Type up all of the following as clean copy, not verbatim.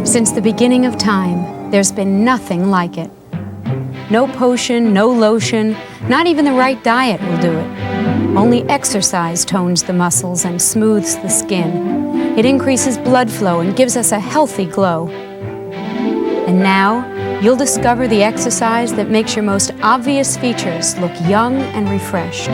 Since the beginning of time, there's been nothing like it. No potion, no lotion, not even the right diet will do it. Only exercise tones the muscles and smooths the skin. It increases blood flow and gives us a healthy glow. And now, you'll discover the exercise that makes your most obvious features look young and refreshed.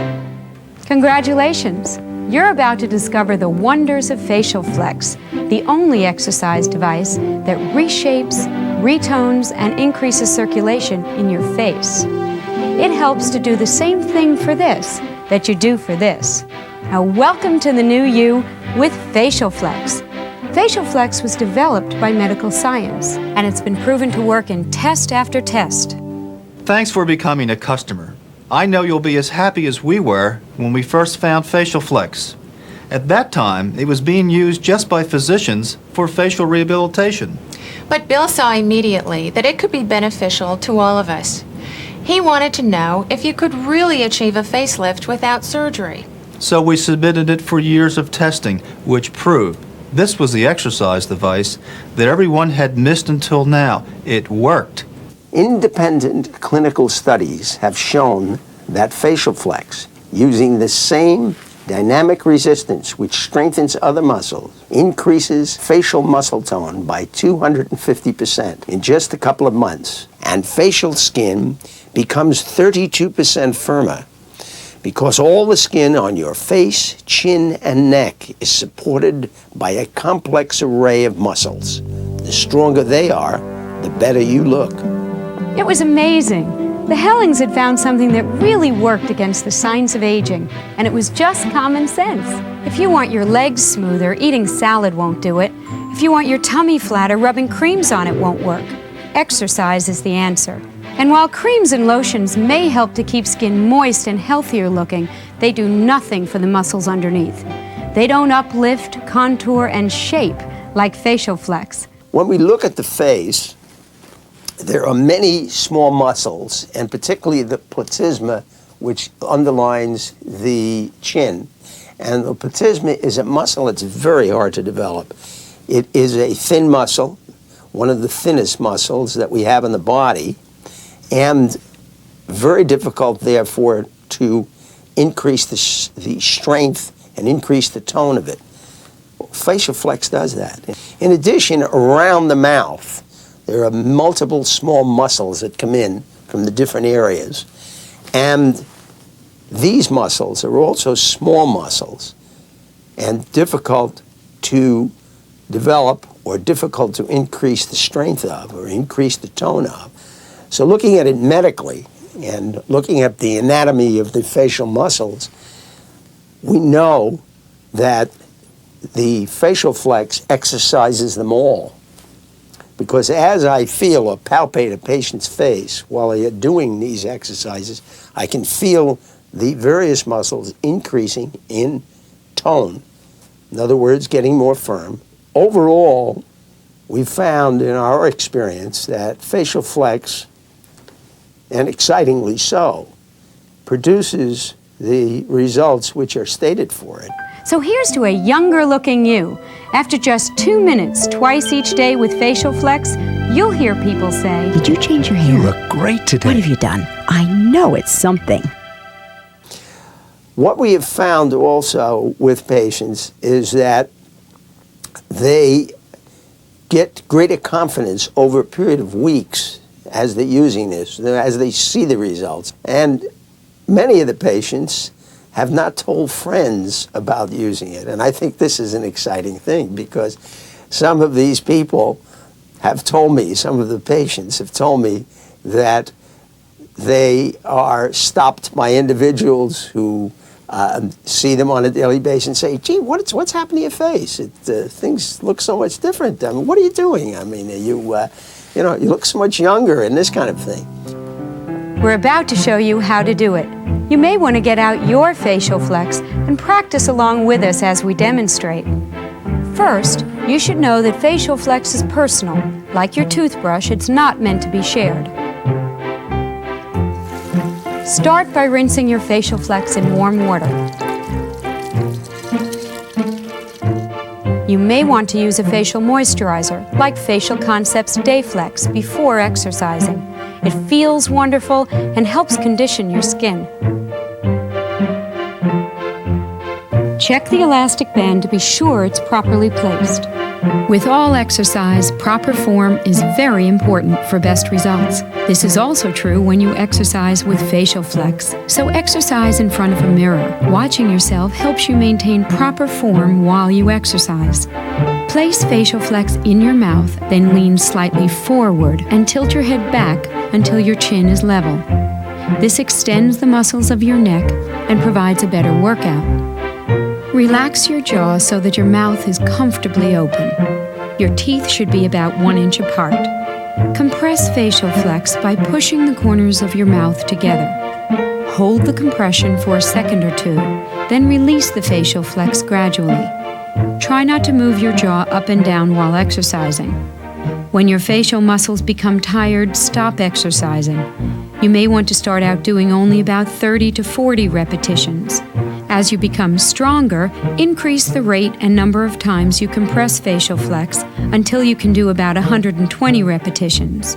Congratulations! You're about to discover the wonders of Facial Flex, the only exercise device that reshapes, retones, and increases circulation in your face. It helps to do the same thing for this that you do for this. Now welcome to the new you with Facial Flex. Facial Flex was developed by medical science, and it's been proven to work in test after test. Thanks for becoming a customer. I know you'll be as happy as we were when we first found Facial Flex. At that time, it was being used just by physicians for facial rehabilitation. But Bill saw immediately that it could be beneficial to all of us. He wanted to know if you could really achieve a facelift without surgery. So we submitted it for years of testing, which proved this was the exercise device that everyone had missed until now. It worked. Independent clinical studies have shown that Facial Flex, using the same dynamic resistance which strengthens other muscles, increases facial muscle tone by 250% in just a couple of months, and facial skin becomes 32% firmer because all the skin on your face, chin, and neck is supported by a complex array of muscles. The stronger they are, the better you look. It was amazing. The Hellings had found something that really worked against the signs of aging, and it was just common sense. If you want your legs smoother, eating salad won't do it. If you want your tummy flatter, rubbing creams on it won't work. Exercise is the answer. And while creams and lotions may help to keep skin moist and healthier looking, they do nothing for the muscles underneath. They don't uplift, contour, and shape like Facial Flex. When we look at the face, there are many small muscles, and particularly the platysma, which underlines the chin. And the platysma is a muscle that's very hard to develop. It is a thin muscle, one of the thinnest muscles that we have in the body, and very difficult, therefore, to increase the strength and increase the tone of it. Facial Flex does that. In addition, around the mouth, there are multiple small muscles that come in from the different areas. And these muscles are also small muscles and difficult to develop or difficult to increase the strength of or increase the tone of. So looking at it medically and looking at the anatomy of the facial muscles, we know that the Facial Flex exercises them all. Because as I feel or palpate a patient's face while they are doing these exercises, I can feel the various muscles increasing in tone. In other words, getting more firm. Overall, we found in our experience that Facial Flex, and excitingly so, produces the results which are stated for it. So here's to a younger looking you. After just 2 minutes twice each day with Facial Flex, you'll hear people say, "Did you change your hair? You look great today. What have you done? I know it's something." What we have found also with patients is that they get greater confidence over a period of weeks as they're using this, as they see the results. And many of the patients have not told friends about using it. And I think this is an exciting thing because some of these people have told me, some of the patients have told me that they are stopped by individuals who see them on a daily basis and say, "Gee, what's happened to your face? Things look so much different. I mean, what are you doing? I mean, you look so much younger," and this kind of thing. We're about to show you how to do it. You may want to get out your Facial Flex and practice along with us as we demonstrate. First, you should know that Facial Flex is personal. Like your toothbrush, it's not meant to be shared. Start by rinsing your Facial Flex in warm water. You may want to use a facial moisturizer, like Facial Concepts Day Flex, before exercising. It feels wonderful and helps condition your skin. Check the elastic band to be sure it's properly placed. With all exercise, proper form is very important for best results. This is also true when you exercise with Facial Flex. So exercise in front of a mirror. Watching yourself helps you maintain proper form while you exercise. Place Facial Flex in your mouth, then lean slightly forward and tilt your head back until your chin is level. This extends the muscles of your neck and provides a better workout. Relax your jaw so that your mouth is comfortably open. Your teeth should be about 1 inch apart. Compress Facial Flex by pushing the corners of your mouth together. Hold the compression for a second or two, then release the Facial Flex gradually. Try not to move your jaw up and down while exercising. When your facial muscles become tired, stop exercising. You may want to start out doing only about 30 to 40 repetitions. As you become stronger, increase the rate and number of times you compress Facial Flex until you can do about 120 repetitions.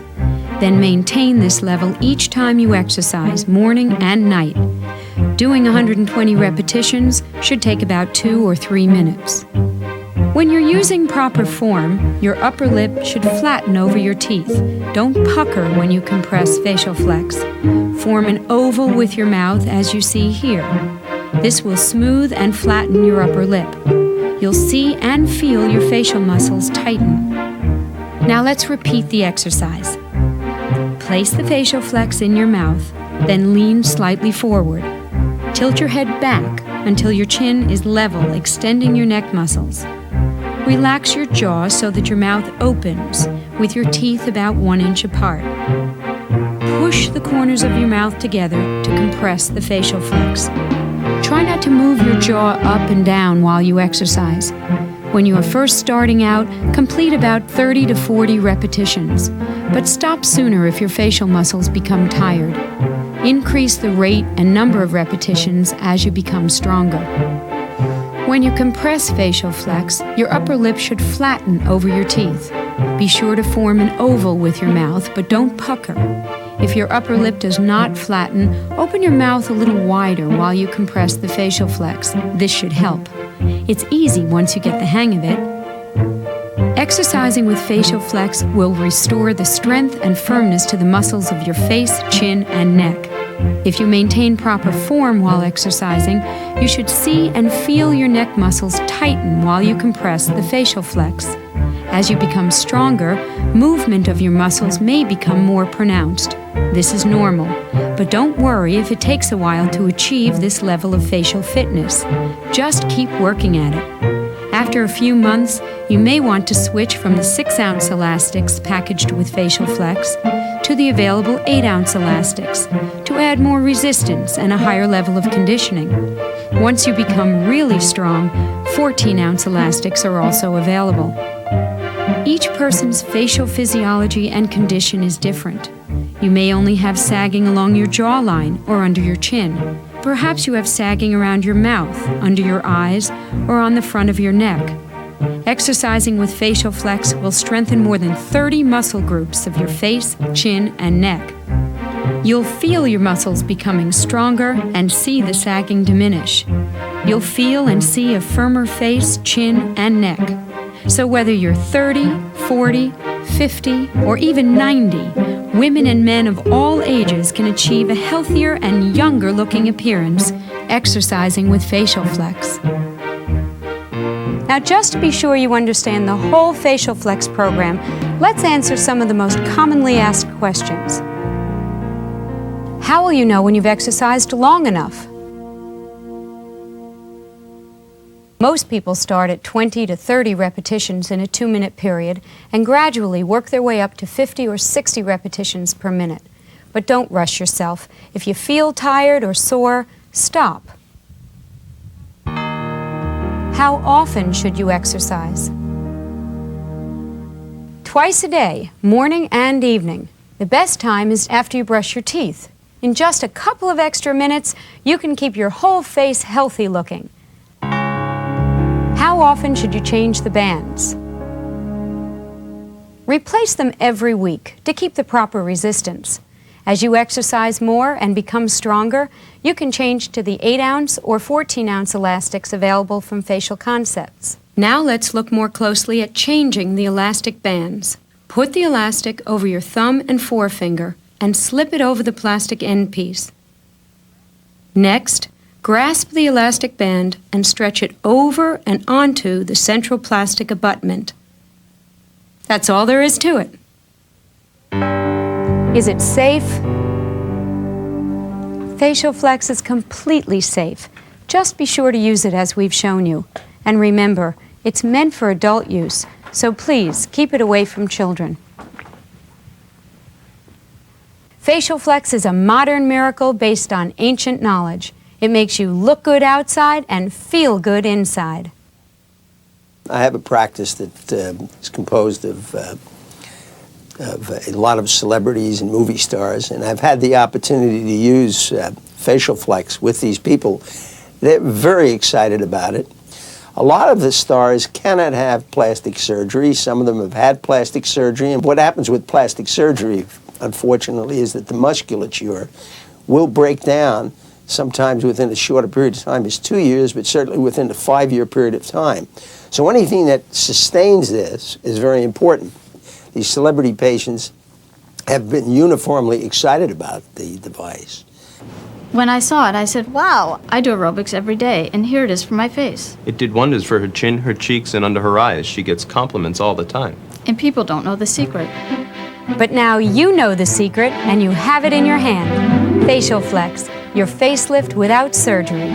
Then maintain this level each time you exercise, morning and night. Doing 120 repetitions should take about 2 or 3 minutes. When you're using proper form, your upper lip should flatten over your teeth. Don't pucker when you compress Facial Flex. Form an oval with your mouth as you see here. This will smooth and flatten your upper lip. You'll see and feel your facial muscles tighten. Now let's repeat the exercise. Place the Facial Flex in your mouth, then lean slightly forward. Tilt your head back until your chin is level, extending your neck muscles. Relax your jaw so that your mouth opens, with your teeth about 1 inch apart. Push the corners of your mouth together to compress the Facial Flex. Try not to move your jaw up and down while you exercise. When you are first starting out, complete about 30 to 40 repetitions, but stop sooner if your facial muscles become tired. Increase the rate and number of repetitions as you become stronger. When you compress Facial Flex, your upper lip should flatten over your teeth. Be sure to form an oval with your mouth, but don't pucker. If your upper lip does not flatten, open your mouth a little wider while you compress the Facial Flex. This should help. It's easy once you get the hang of it. Exercising with Facial Flex will restore the strength and firmness to the muscles of your face, chin, and neck. If you maintain proper form while exercising, you should see and feel your neck muscles tighten while you compress the Facial Flex. As you become stronger, movement of your muscles may become more pronounced. This is normal, but don't worry if it takes a while to achieve this level of facial fitness. Just keep working at it. After a few months, you may want to switch from the 6-ounce elastics packaged with Facial Flex to the available 8-ounce elastics to add more resistance and a higher level of conditioning. Once you become really strong, 14-ounce elastics are also available. Each person's facial physiology and condition is different. You may only have sagging along your jawline or under your chin. Perhaps you have sagging around your mouth, under your eyes, or on the front of your neck. Exercising with Facial Flex will strengthen more than 30 muscle groups of your face, chin, and neck. You'll feel your muscles becoming stronger and see the sagging diminish. You'll feel and see a firmer face, chin, and neck. So whether you're 30, 40, 50, or even 90, women and men of all ages can achieve a healthier and younger-looking appearance exercising with Facial Flex. Now, just to be sure you understand the whole Facial Flex program, let's answer some of the most commonly asked questions. How will you know when you've exercised long enough? Most people start at 20 to 30 repetitions in a 2-minute period and gradually work their way up to 50 or 60 repetitions per minute. But don't rush yourself. If you feel tired or sore, stop. How often should you exercise? Twice a day, morning and evening. The best time is after you brush your teeth. In just a couple of extra minutes, you can keep your whole face healthy looking. How often should you change the bands? Replace them every week to keep the proper resistance. As you exercise more and become stronger, you can change to the 8-ounce or 14-ounce elastics available from Facial Concepts. Now let's look more closely at changing the elastic bands. Put the elastic over your thumb and forefinger and slip it over the plastic end piece. Next, grasp the elastic band and stretch it over and onto the central plastic abutment. That's all there is to it. Is it safe? Facial Flex is completely safe. Just be sure to use it as we've shown you. And remember, it's meant for adult use, so please keep it away from children. Facial Flex is a modern miracle based on ancient knowledge. It makes you look good outside and feel good inside. I have a practice that is composed of a lot of celebrities and movie stars, and I've had the opportunity to use Facial Flex with these people. They're very excited about it. A lot of the stars cannot have plastic surgery. Some of them have had plastic surgery, and what happens with plastic surgery, unfortunately, is that the musculature will break down sometimes within a shorter period of time as 2 years, but certainly within a 5-year period of time. So anything that sustains this is very important. These celebrity patients have been uniformly excited about the device. When I saw it, I said, wow, I do aerobics every day, and here it is for my face. It did wonders for her chin, her cheeks, and under her eyes. She gets compliments all the time. And people don't know the secret. But now you know the secret, and you have it in your hand. Facial Flex, your facelift without surgery.